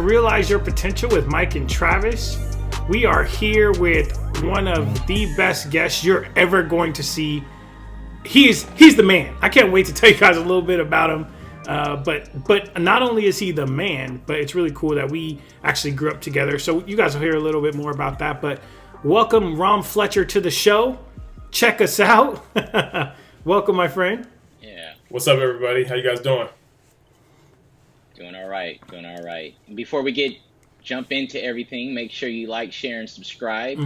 Realize Your Potential with Mike and Travis. We are here with one of the best guests you're ever going to see. He's the man. I can't wait to tell you guys a little bit about him. But not only is he the man, but it's really cool that we actually grew up together. So you guys will hear a little bit more about that. But welcome Bohn Fletcher to the show. Check us out. Welcome, my friend. Yeah. What's up, everybody? How you guys doing? Doing all right. And before we jump into everything, make sure you like, share, and subscribe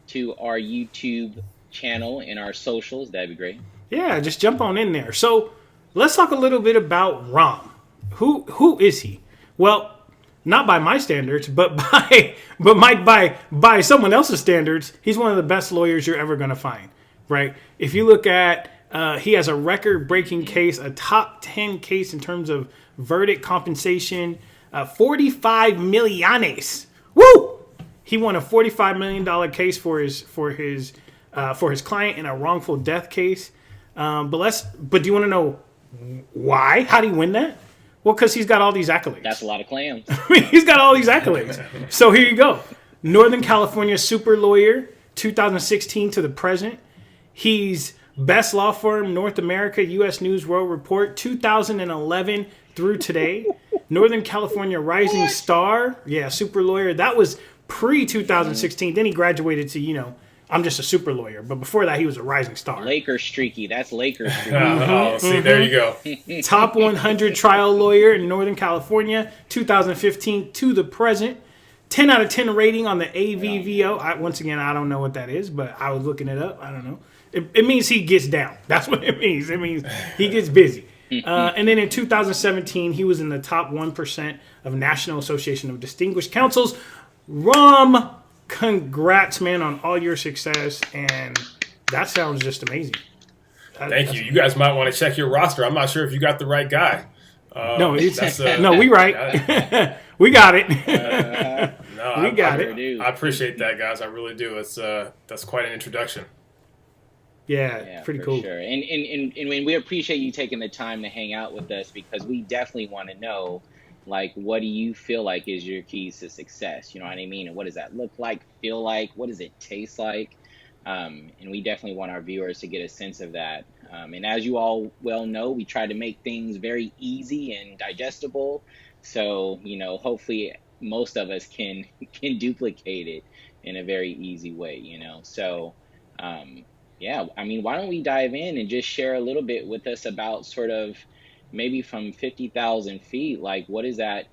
to our YouTube channel and our socials. That'd be great. Yeah, just jump on in there. So let's talk a little bit about Rom. Who is he? Well, not by my standards, but by someone else's standards, he's one of the best lawyers you're ever going to find, right? If you look at, he has a record-breaking case, a top 10 case in terms of verdict compensation, 45 millones. Woo! He won a $45 million case for his client in a wrongful death case. But do you want to know why? How did he win that? Well, because he's got all these accolades. That's a lot of clams. I mean, he's got all these accolades. So here you go. Northern California super lawyer, 2016 to the present. He's best law firm, North America, U.S. News World Report, 2011 through today. Northern California Rising Star. Yeah, super lawyer. That was pre-2016. Then he graduated to, I'm just a super lawyer. But before that, he was a rising star. Lakers streaky. That's Lakers streaky. Oh, see, there you go. Top 100 trial lawyer in Northern California, 2015 to the present. 10 out of 10 rating on the AVVO. Once again, I don't know what that is, but I was looking it up. I don't know. It means he gets down. That's what it means. It means he gets busy. And then in 2017, he was in the top 1% of National Association of Distinguished Counsels. Rom, congrats, man, on all your success. And that sounds just amazing. Thank you. You guys might want to check your roster. I'm not sure if you got the right guy. No, we right. We got it. We got it. I appreciate that, guys. I really do. That's quite an introduction. Yeah, pretty cool. Sure. And we appreciate you taking the time to hang out with us because we definitely want to know, like, what do you feel like is your keys to success? You know what I mean? And what does that look like, feel like? What does it taste like? And we definitely want our viewers to get a sense of that. And as you all well know, we try to make things very easy and digestible. So, hopefully most of us can duplicate it in a very easy way, So, yeah, I mean, why don't we dive in and just share a little bit with us about sort of maybe from 50,000 feet, like what does that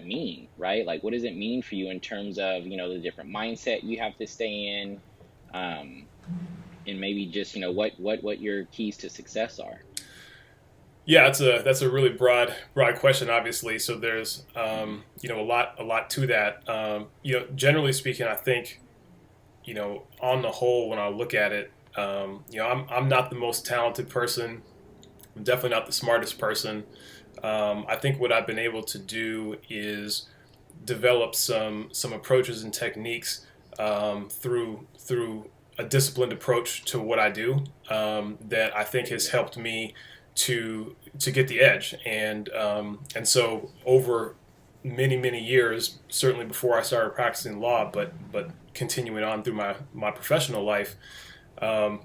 mean, right? Like, what does it mean for you in terms of, the different mindset you have to stay in, and maybe just, what your keys to success are? Yeah, that's a really broad question, obviously. So there's, a lot to that. Generally speaking, I think, on the whole, when I look at it, I'm not the most talented person. I'm definitely not the smartest person. I think what I've been able to do is develop some approaches and techniques through a disciplined approach to what I do that I think has helped me to get the edge. And so over many years, certainly before I started practicing law, but continuing on through my professional life, I've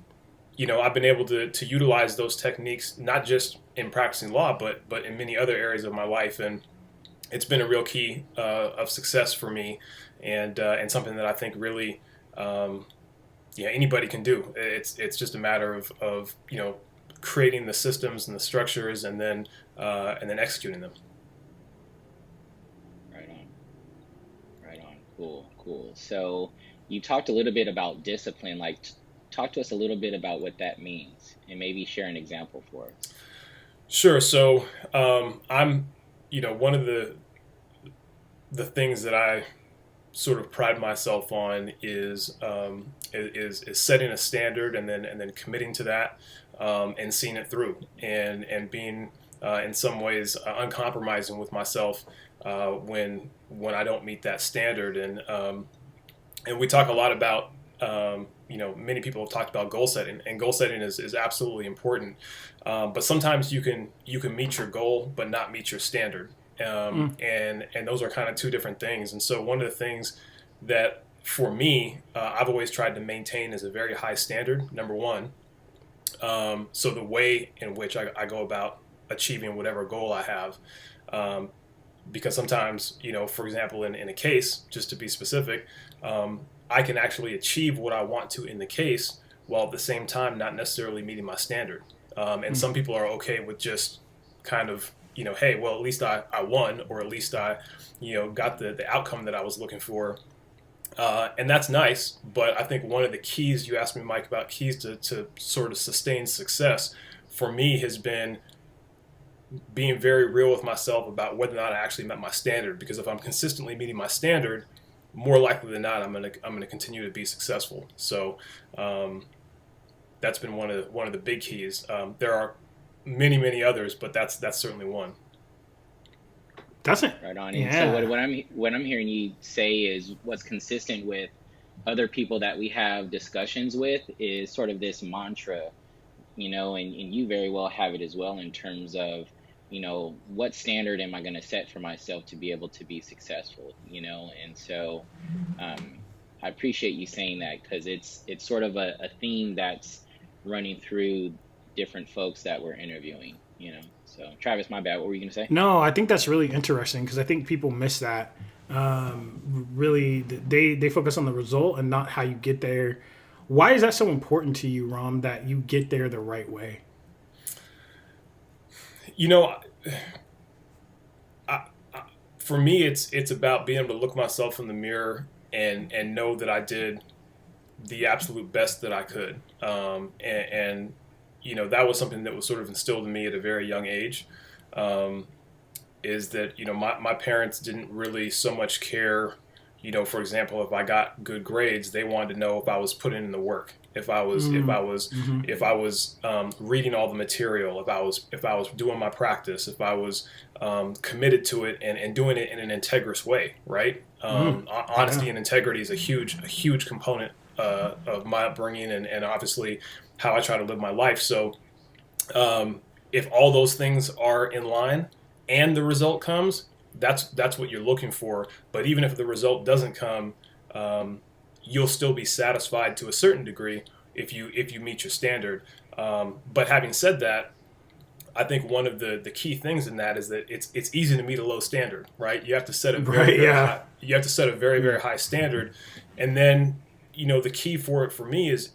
been able to utilize those techniques, not just in practicing law, but in many other areas of my life. And it's been a real key of success for me and something that I think really, anybody can do. It's just a matter of creating the systems and the structures and then executing them. Right on. Cool. So you talked a little bit about discipline. Like, talk to us a little bit about what that means, and maybe share an example for us. Sure. So I'm, one of the things that I sort of pride myself on is setting a standard and then committing to that and seeing it through and being in some ways uncompromising with myself when I don't meet that standard. And we talk a lot about many people have talked about goal setting, and goal setting is absolutely important. But sometimes you can meet your goal but not meet your standard. And those are kind of two different things. And so one of the things that for me, I've always tried to maintain is a very high standard, number one. So the way in which I go about achieving whatever goal I have, because sometimes, for example, in a case, just to be specific, I can actually achieve what I want to in the case while at the same time not necessarily meeting my standard. And some people are okay with just kind of, hey, well, at least I won, or at least I, got the outcome that I was looking for. And that's nice, but I think one of the keys, you asked me, Mike, about keys to sort of sustain success for me has been being very real with myself about whether or not I actually met my standard. Because if I'm consistently meeting my standard, more likely than not, I'm gonna continue to be successful. So that's been one of the big keys. There are many others, but that's certainly one. Doesn't Right on. And yeah. so what I'm hearing you say is what's consistent with other people that we have discussions with is sort of this mantra, and you very well have it as well in terms of, what standard am I going to set for myself to be able to be successful, and so I appreciate you saying that, because it's sort of a theme that's running through different folks that we're interviewing, So, Travis, my bad. What were you going to say? No, I think that's really interesting because I think people miss that. Really, they focus on the result and not how you get there. Why is that so important to you, Rom, that you get there the right way? For me, it's about being able to look myself in the mirror and know that I did the absolute best that I could. And that was something that was sort of instilled in me at a very young age, is that, my parents didn't really so much care, for example, if I got good grades. They wanted to know if I was putting in the work, if I was reading all the material, if I was doing my practice, if I was committed to it and doing it in an integrous way, right? Honesty and integrity is a huge component of my upbringing and obviously how I try to live my life. So if all those things are in line and the result comes, that's what you're looking for. But even if the result doesn't come, you'll still be satisfied to a certain degree if you meet your standard. But having said that, I think one of the key things in that is that it's easy to meet a low standard, right? You have to set a very high, you have to set a very high standard, and then the key for it for me is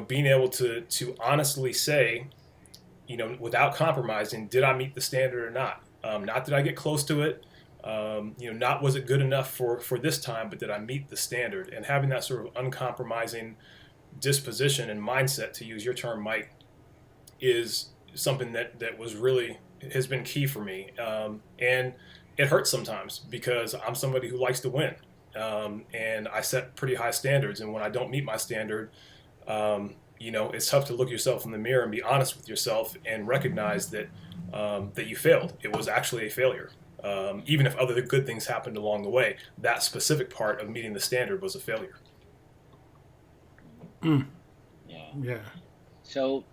being able to honestly say, without compromising, did I meet the standard or not? Not did I get close to it, not was it good enough for this time, but did I meet the standard? And having that sort of uncompromising disposition and mindset, to use your term, Mike, is something that has been key for me. And it hurts sometimes because I'm somebody who likes to win. And I set pretty high standards. And when I don't meet my standard, it's tough to look yourself in the mirror and be honest with yourself and recognize that you failed. It was actually a failure. Even if other good things happened along the way, that specific part of meeting the standard was a failure. Yeah. So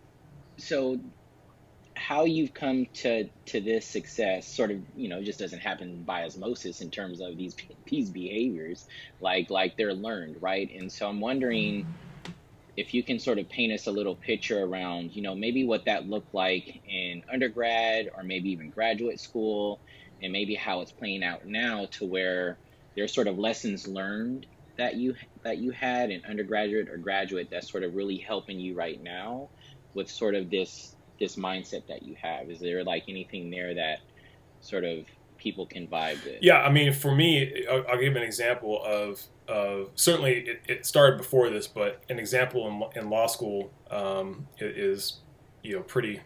how you've come to this success sort of, just doesn't happen by osmosis in terms of these behaviors, like they're learned, right? And so I'm wondering if you can sort of paint us a little picture around, maybe what that looked like in undergrad or maybe even graduate school, and maybe how it's playing out now to where there's sort of lessons learned that you had in undergraduate or graduate that's sort of really helping you right now with sort of this mindset that you have. Is there like anything there that sort of people can vibe with? Yeah, I mean, for me, I'll give an example of certainly it started before this, but an example in law school is pretty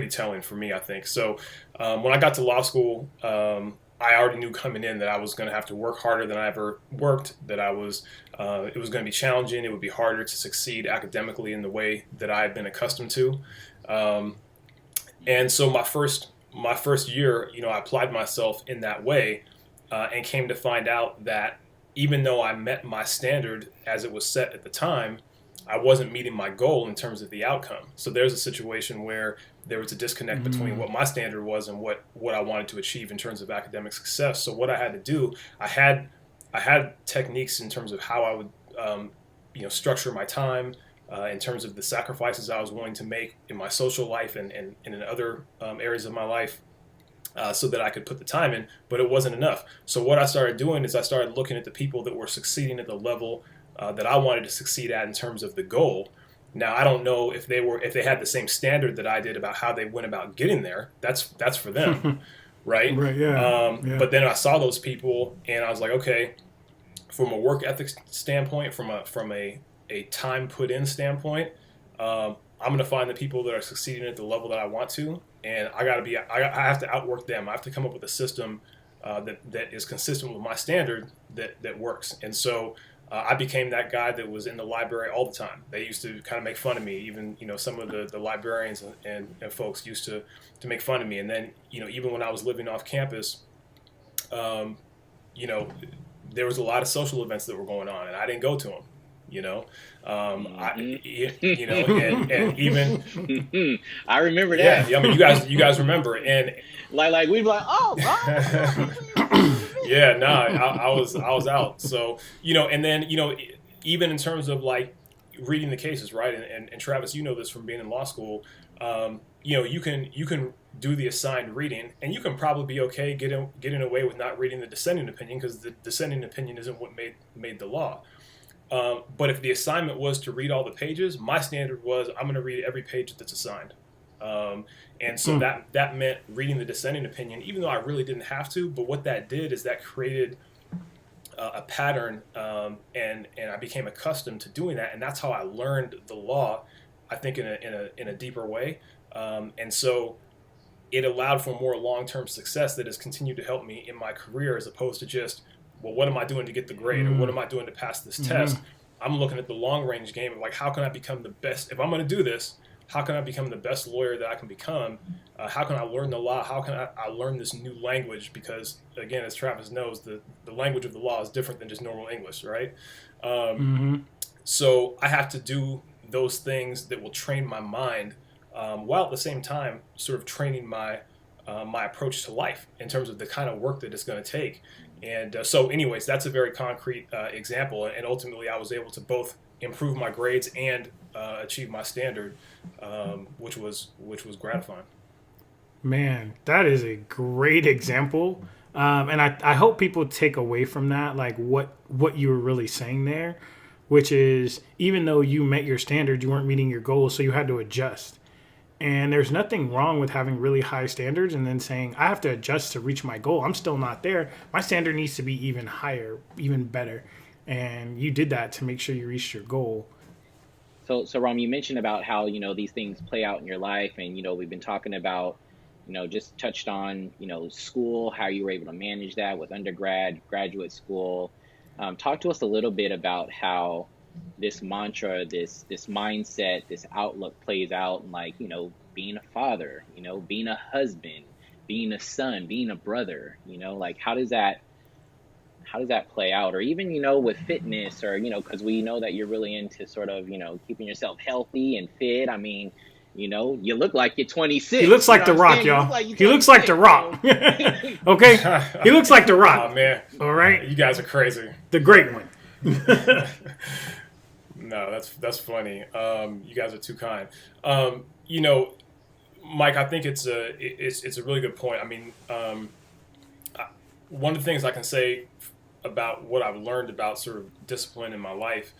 telling for me, I think. So when I got to law school, I already knew coming in that I was going to have to work harder than I ever worked, that it was going to be challenging. It would be harder to succeed academically in the way that I had been accustomed to. And so my first year, I applied myself in that way and came to find out that even though I met my standard as it was set at the time, I wasn't meeting my goal in terms of the outcome. So there's a situation where there was a disconnect between what my standard was and what I wanted to achieve in terms of academic success. So what I had to do, I had techniques in terms of how I would structure my time, in terms of the sacrifices I was willing to make in my social life and in other areas of my life, so that I could put the time in, but it wasn't enough. So what I started doing is I started looking at the people that were succeeding at the level that I wanted to succeed at in terms of the goal. Now, I don't know if they had the same standard that I did about how they went about getting there. That's for them, right? Right. Yeah. Yeah. But then I saw those people, and I was like, okay, from a work ethic standpoint, from a time put in standpoint, I'm going to find the people that are succeeding at the level that I want to, and I have to outwork them. I have to come up with a system that is consistent with my standard that works. And so I became that guy that was in the library all the time. They used to kind of make fun of me. Even some of the librarians and folks used to make fun of me. And then even when I was living off campus, there was a lot of social events that were going on, and I didn't go to them. And even I remember that. Yeah, I mean, you guys remember, and like we'd be like, oh, yeah, no, I was out. So and then even in terms of like reading the cases, right? And Travis, you know this from being in law school. You can do the assigned reading, and you can probably be okay getting away with not reading the dissenting opinion, because the dissenting opinion isn't what made the law. But if the assignment was to read all the pages, my standard was I'm going to read every page that's assigned. And so that meant reading the dissenting opinion, even though I really didn't have to. But what that did is that created a pattern, and I became accustomed to doing that. And that's how I learned the law, I think, in a deeper way. And so it allowed for more long-term success that has continued to help me in my career, as opposed to just, well, what am I doing to get the grade, or what am I doing to pass this test? I'm looking at the long-range game of like, how can I become the best? If I'm going to do this, how can I become the best lawyer that I can become? How can I learn the law? How can I learn this new language? Because, again, as Travis knows, the language of the law is different than just normal English, right? So I have to do those things that will train my mind, while at the same time sort of training my approach to life in terms of the kind of work that it's going to take. And so anyways, that's a very concrete example. And ultimately, I was able to both improve my grades and achieve my standard, which was gratifying. Man, that is a great example. And I hope people take away from that, like what you were really saying there, which is, even though you met your standard, you weren't meeting your goals, so you had to adjust. And there's nothing wrong with having really high standards and then saying, I have to adjust to reach my goal. I'm still not there. My standard needs to be even higher, even better. And you did that to make sure you reached your goal. So Ram, you mentioned about how, these things play out in your life. And, we've been talking about, just touched on, school, how you were able to manage that with undergrad, graduate school. Talk to us a little bit about how this mantra, this mindset, this outlook plays out in, like, being a father, being a husband, being a son, being a brother, like how does that play out? Or even, with fitness, or, because we know that you're really into sort of, keeping yourself healthy and fit. I mean, you look like you're 26. He looks like The Rock, y'all. He looks like The Rock. Okay? He looks like The Rock. Oh, man. All right? You guys are crazy. The great one. No, that's funny. You guys are too kind. Mike, I think it's a really good point. I mean, one of the things I can say about what I've learned about sort of discipline in my life,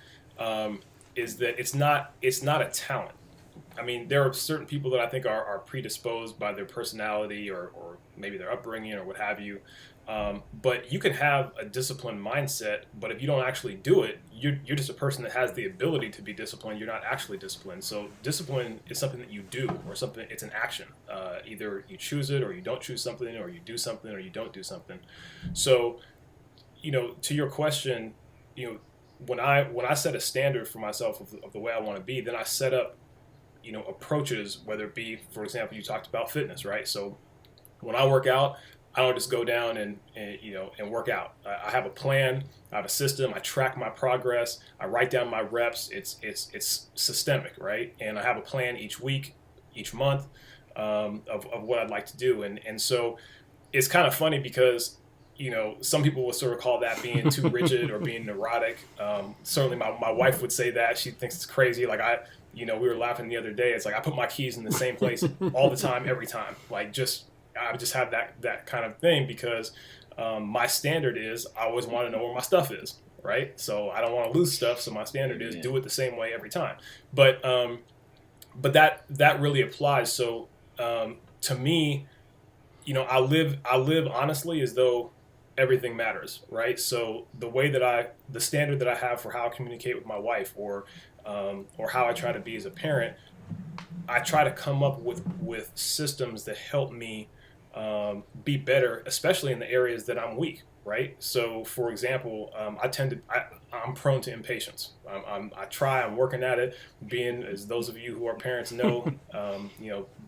is that it's not a talent. I mean, there are certain people that I think are predisposed by their personality or maybe their upbringing or what have you. But you can have a disciplined mindset, but if you don't actually do it, you're just a person that has the ability to be disciplined. You're not actually disciplined. So discipline is something that you do, or something. It's an action. Either you choose it, or you don't choose something, or you do something, or you don't do something. So, to your question, when I set a standard for myself of the way I want to be, then I set up, approaches, whether it be, for example, you talked about fitness, right? So when I work out, I don't just go down and work out. I have a plan. I have a system. I track my progress. I write down my reps. It's systemic, right? And I have a plan each week, each month, of what I'd like to do. And so it's kind of funny because, some people would sort of call that being too rigid or being neurotic. Certainly my wife would say that. She thinks it's crazy. Like we were laughing the other day. It's like I put my keys in the same place all the time, every time. Like I just have that kind of thing because my standard is I always want to know where my stuff is, right? So I don't want to lose stuff. So my standard is do it the same way every time. But that really applies. So to me, I live honestly as though everything matters, right? So the standard that I have for how I communicate with my wife, or how I try to be as a parent, I try to come up with systems that help me be better, especially in the areas that I'm weak, right? So, for example, I'm prone to impatience. I'm working at it. Being, as those of you who are parents know,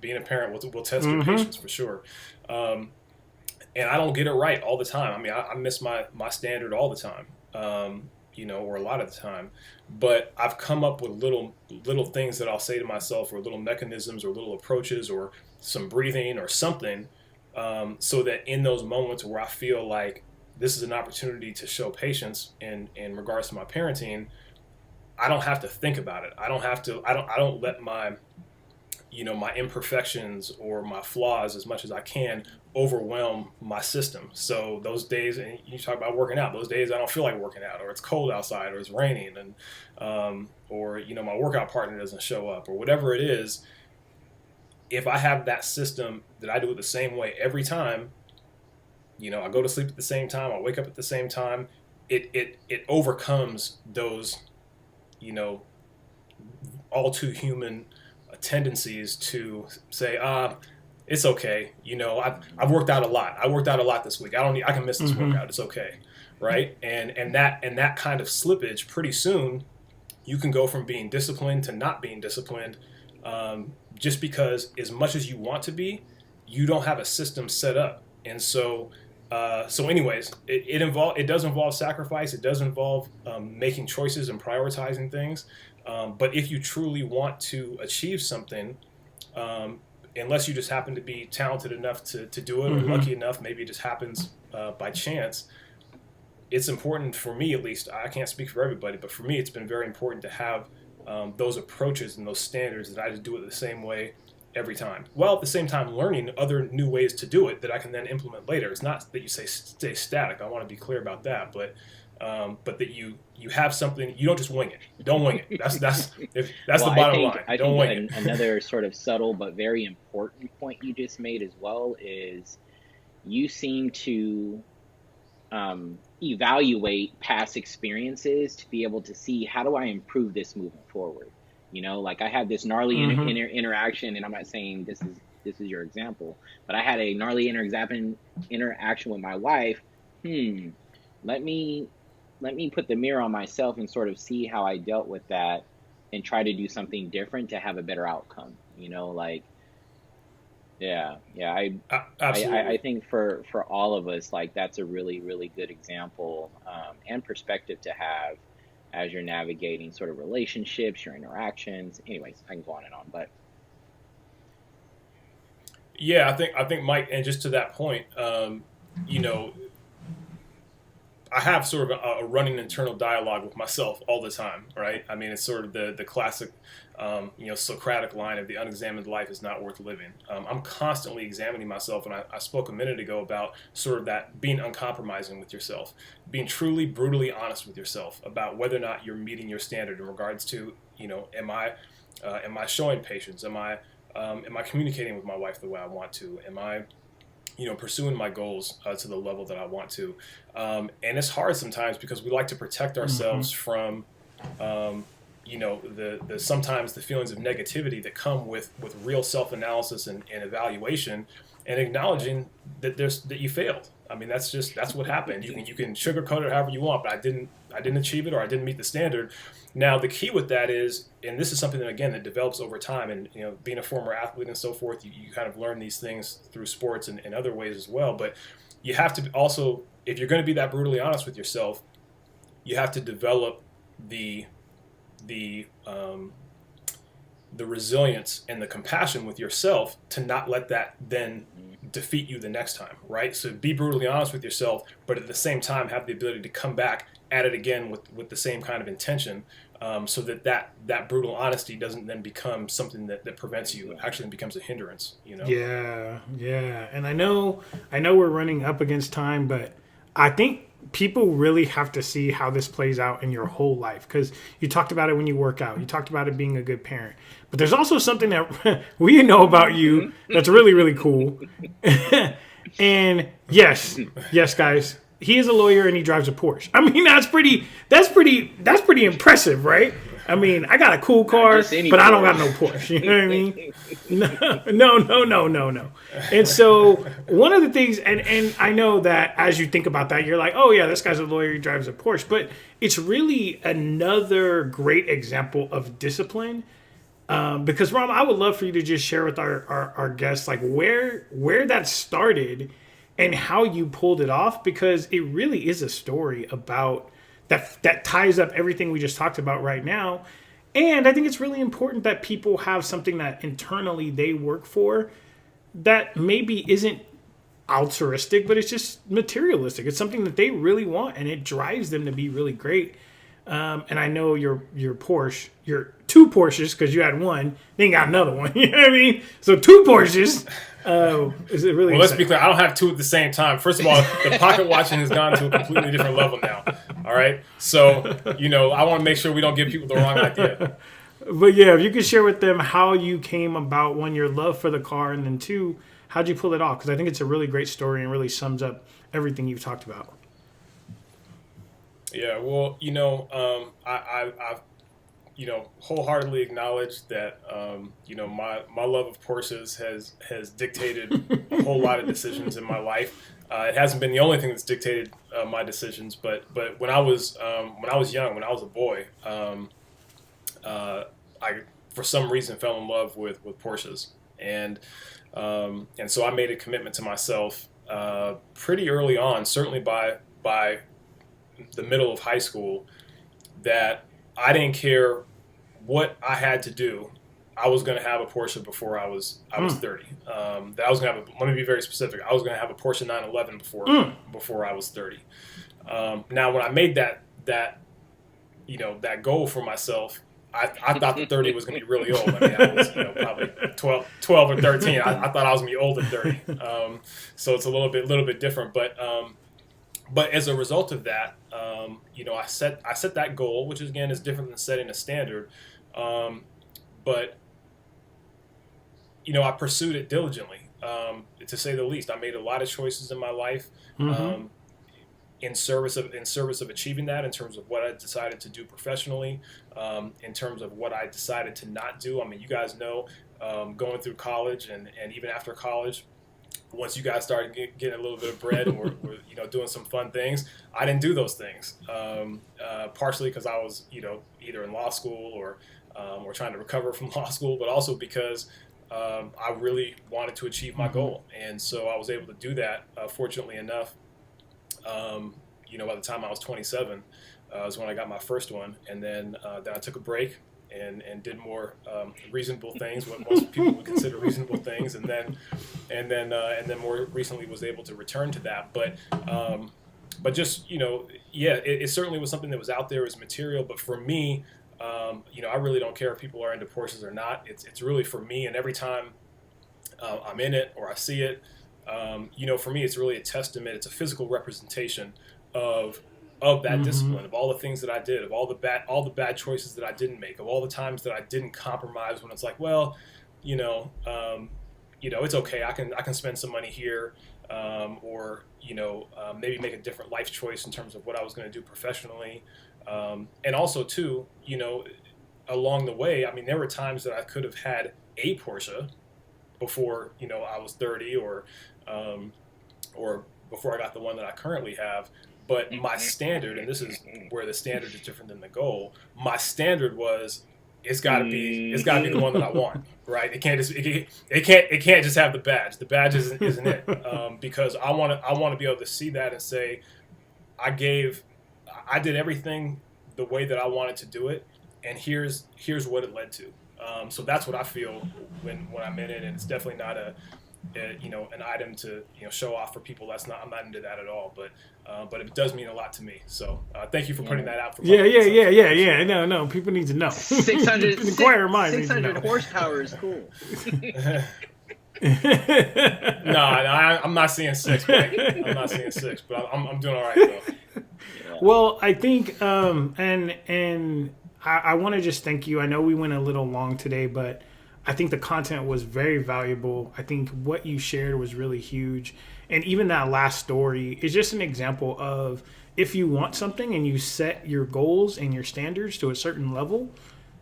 being a parent will test your patience for sure. And I don't get it right all the time. I mean, I miss my standard all the time, or a lot of the time. But I've come up with little things that I'll say to myself, or little mechanisms, or little approaches, or some breathing, or something, so that in those moments where I feel like this is an opportunity to show patience in regards to my parenting, I don't have to think about it. I don't let my my imperfections or my flaws, as much as I can, overwhelm my system. So those days, and you talk about working out, those days I don't feel like working out, or it's cold outside, or it's raining, and or my workout partner doesn't show up, or whatever it is. If I have that system that I do it the same way every time, I go to sleep at the same time, I wake up at the same time, it overcomes those all too human tendencies to say, it's okay. I've worked out a lot. I worked out a lot this week. I can miss this workout. It's okay. Right. And that kind of slippage, pretty soon you can go from being disciplined to not being disciplined. Just because, as much as you want to be, you don't have a system set up. And so anyways, it does involve sacrifice. It does involve making choices and prioritizing things. But if you truly want to achieve something, unless you just happen to be talented enough to do it, or lucky enough, maybe it just happens by chance, it's important, for me at least, I can't speak for everybody, but for me it's been very important to have those approaches and those standards that I just do it the same way every time. While at the same time learning other new ways to do it that I can then implement later. It's not that you stay static. I want to be clear about that, but that you have something. You don't just wing it. Don't wing it. That's the bottom line. Don't wing it. Another sort of subtle but very important point you just made as well is you seem to evaluate past experiences to be able to see, how do I improve this moving forward? Like I had this gnarly interaction, and I'm not saying this is your example, but I had a gnarly interaction with my wife. Let me put the mirror on myself and sort of see how I dealt with that, and try to do something different to have a better outcome. I think for all of us, like, that's a really, really good example and perspective to have as you're navigating sort of relationships, your interactions. Anyways, I can go on and on, but yeah, I think Mike, and just to that point, I have sort of a running internal dialogue with myself all the time, right? I mean, it's sort of the classic, Socratic line of the unexamined life is not worth living. I'm constantly examining myself, and I spoke a minute ago about sort of that being uncompromising with yourself, being truly, brutally honest with yourself about whether or not you're meeting your standard in regards to, am I showing patience? Am I communicating with my wife the way I want to? Am I pursuing my goals to the level that I want to? And it's hard sometimes because we like to protect ourselves from, sometimes the feelings of negativity that come with real self-analysis and evaluation. and acknowledging that you failed. I mean, that's what happened. You can sugarcoat it however you want, but I didn't achieve it, or I didn't meet the standard. Now the key with that is, and this is something that again that develops over time, and being a former athlete and so forth, you kind of learn these things through sports and other ways as well. But you have to also, if you're going to be that brutally honest with yourself, you have to develop the resilience and the compassion with yourself to not let that then defeat you the next time, right? So be brutally honest with yourself, but at the same time have the ability to come back at it again with the same kind of intention, so that brutal honesty doesn't then become something that prevents you. It actually becomes a hindrance, Yeah. And I know we're running up against time, but I think people really have to see how this plays out in your whole life, because you talked about it when you work out. You talked about it being a good parent. But there's also something that we know about you that's really, really cool. And yes, guys, he is a lawyer and he drives a Porsche. I mean, that's pretty impressive, right? I mean, I got a cool car, but I don't got no Porsche. You know what I mean? No. And so one of the things, and I know that as you think about that, you're like, oh yeah, this guy's a lawyer, he drives a Porsche. But it's really another great example of discipline. Because Ram, I would love for you to just share with our guests like where that started and how you pulled it off, because it really is a story about that ties up everything we just talked about right now. And I think it's really important that people have something that internally they work for that maybe isn't altruistic, but it's just materialistic. It's something that they really want, and it drives them to be really great. And I know your Porsche, your two Porsches, because you had one, then you got another one. You know what I mean? So two Porsches. Is it really? Well, let's be clear. I don't have two at the same time. First of all, the pocket watching has gone to a completely different level now. All right. So, I want to make sure we don't give people the wrong idea. But yeah, if you could share with them how you came about, one, your love for the car, and then two, how'd you pull it off? Because I think it's a really great story and really sums up everything you've talked about. Yeah, well, I've wholeheartedly acknowledge that, my love of Porsches has dictated a whole lot of decisions in my life. It hasn't been the only thing that's dictated my decisions, but when I was young, when I was a boy, I for some reason fell in love with Porsches, and so I made a commitment to myself pretty early on, certainly by the middle of high school, that I didn't care what I had to do. I was going to have a Porsche before I was 30. That I was going to have. Let me be very specific. I was going to have a Porsche 911 before I was 30. Now, when I made that goal for myself, I thought that 30 was going to be really old. I mean, I was probably 12 or 13. I thought I was going to be old at 30. So it's a little bit different. But as a result of that, I set that goal, which again is different than setting a standard. But I pursued it diligently, to say the least. I made a lot of choices in my life, in service of achieving that, in terms of what I decided to do professionally, in terms of what I decided to not do. I mean, you guys know, going through college and even after college, once you guys started getting a little bit of bread and we're doing some fun things, I didn't do those things. Partially because I was either in law school or trying to recover from law school, but also because I really wanted to achieve my goal, and so I was able to do that. Fortunately enough, by the time I was 27, was when I got my first one, and then I took a break and did more reasonable things, what most people would consider reasonable things, and then more recently was able to return to that. But just it certainly was something that was out there as material. But for me, I really don't care if people are into Porsches or not. It's really for me, and every time I'm in it or I see it, for me, it's really a testament. It's a physical representation of that discipline, of all the things that I did, of all the bad choices that I didn't make, of all the times that I didn't compromise when it's like, well, it's okay. I can spend some money here, or maybe make a different life choice in terms of what I was going to do professionally, and also too, along the way, I mean, there were times that I could have had a Porsche, before I was 30 or before I got the one that I currently have. But my standard, and this is where the standard is different than the goal. My standard was it's got to be the one that I want, right? It can't just have the badge. The badge isn't it, because I want to be able to see that and say I did everything the way that I wanted to do it, and here's what it led to. So that's what I feel when I'm in it, and it's definitely not an item to show off for people. I'm not into that at all, but it does mean a lot to me. So thank you for putting that out for yeah. No, people need to know. 600 horsepower is cool. No, I'm not seeing 6, Mike. I'm not seeing 6, but I'm doing all right though. Yeah. Well, I think and I want to just thank you. I know we went a little long today, but I think the content was very valuable. I think what you shared was really huge. And even that last story is just an example of if you want something and you set your goals and your standards to a certain level,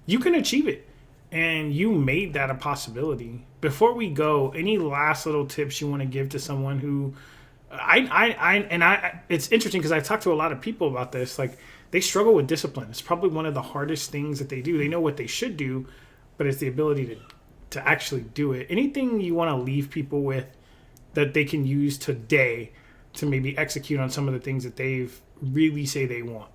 you can achieve it. And you made that a possibility. Before we go, any last little tips you want to give to someone who it's interesting because I talked to a lot of people about this. Like, they struggle with discipline. It's probably one of the hardest things that they do. They know what they should do, but it's the ability to actually do it. Anything you want to leave people with that they can use today to maybe execute on some of the things that they've really say they want?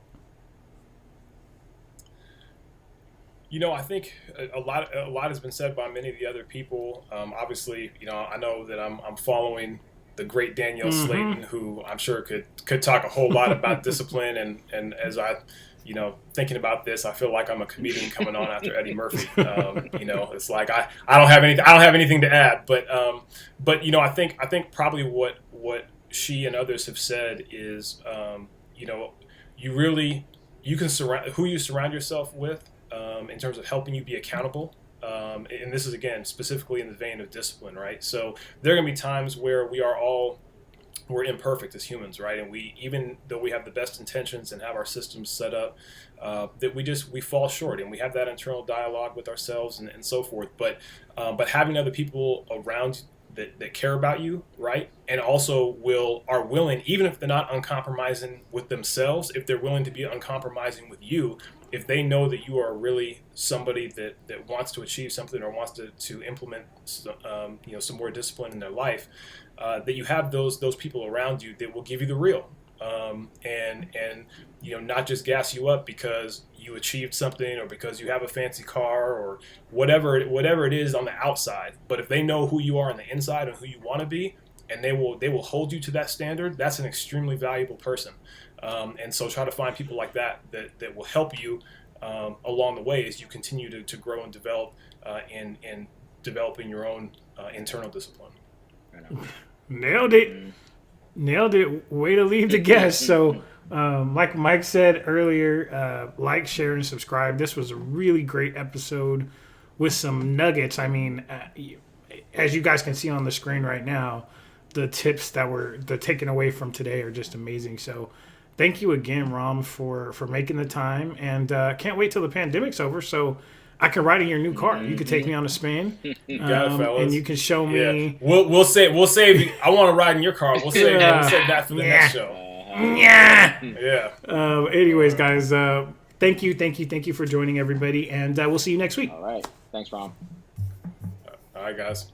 I think a lot has been said by many of the other people. Obviously, I know that I'm following the great Danielle Slayton, who I'm sure could talk a whole lot about discipline. And as I, thinking about this, I feel like I'm a comedian coming on after Eddie Murphy. It's like I don't have anything to add. But I think probably what she and others have said is, you can who you surround yourself with in terms of helping you be accountable. And this is, again, specifically in the vein of discipline, right? So there are going to be times where we're imperfect as humans, right? And even though we have the best intentions and have our systems set up, that we fall short, and we have that internal dialogue with ourselves and so forth. But having other people around that care about you, right? And also are willing, even if they're not uncompromising with themselves, if they're willing to be uncompromising with you, if they know that you are really somebody that wants to achieve something or wants to implement some more discipline in their life, that you have those people around you that will give you the real, and not just gas you up because you achieved something or because you have a fancy car or whatever it is on the outside. But if they know who you are on the inside and who you want to be, and they will hold you to that standard, that's an extremely valuable person. And so try to find people like that will help you along the way as you continue to grow and develop in developing your own internal discipline. Nailed it. Way to leave the guest. So like Mike said earlier, like, share, and subscribe. This was a really great episode with some nuggets. I mean, as you guys can see on the screen right now, the tips that were taken away from today are just amazing. So thank you again, Ram, for making the time, and can't wait till the pandemic's over so I can ride in your new car. You can take me on a spin, and you can show me. Yeah. We'll save. I want to ride in your car. We'll save that for the next show. Yeah. Anyways, guys, thank you for joining everybody, and we'll see you next week. All right. Thanks, Ram. All right, guys.